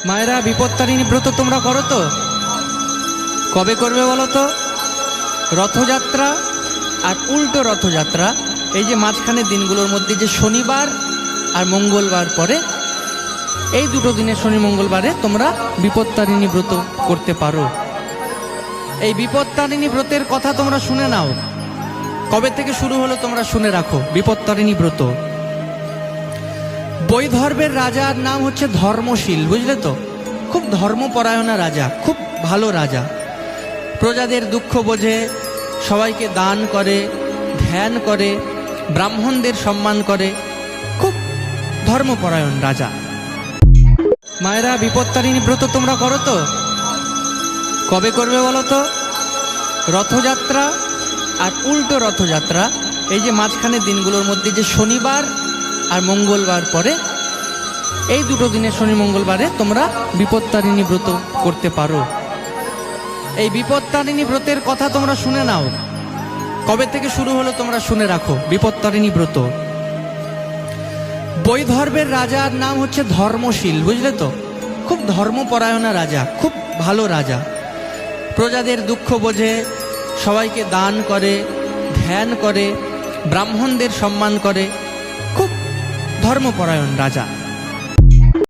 মায়েরা বিপত্তারিণী ব্রত তোমরা করো তো? কবে করবে বলো তো? রথযাত্রা আর উল্টো রথযাত্রা, এই যে মাঝখানে দিনগুলোর মধ্যে যে শনিবার আর মঙ্গলবার পরে, এই দুটো দিনে শনি মঙ্গলবারে তোমরা বিপত্তারিণী ব্রত করতে পারো। এই বিপত্তারিণী ব্রতের কথা তোমরা শুনে নাও, কবে থেকে শুরু হলো তোমরা শুনে রাখো। বিপত্তারিণী ব্রত, বৈদর্ভের রাজার নাম হচ্ছে ধর্মশীল, বুঝলে তো? খুব ধর্মপরায়ণা রাজা, খুব ভালো রাজা। প্রজাদের দুঃখ বোঝে, সবাইকে দান করে, ধ্যান করে, ব্রাহ্মণদের সম্মান করে, খুব ধর্মপরায়ণ রাজা। মায়েরা বিপত্তারিণী ব্রত তোমরা করো তো? কবে করবে বলো তো? রথযাত্রা আর উল্টো রথযাত্রা, এই যে মাঝখানে দিনগুলোর মধ্যে যে শনিবার আর মঙ্গলবার পরে, এই দুটো দিনে শনি মঙ্গলবারে তোমরা বিপত্তারিণী ব্রত করতে পারো। এই বিপত্তারিণী ব্রতের কথা তোমরা শুনে নাও, কবে থেকে শুরু হলো তোমরা শুনে রাখো। বিপত্তারিণী ব্রত, বৈদর্ভের রাজার নাম হচ্ছে ধর্মশীল, বুঝলে তো? খুব ধর্মপরায়ণা রাজা, খুব ভালো রাজা। প্রজাদের দুঃখ বোঝে, সবাইকে দান করে, ধ্যান করে, ব্রাহ্মণদের সম্মান করে, খুব ধর্মপরায়ণ রাজা।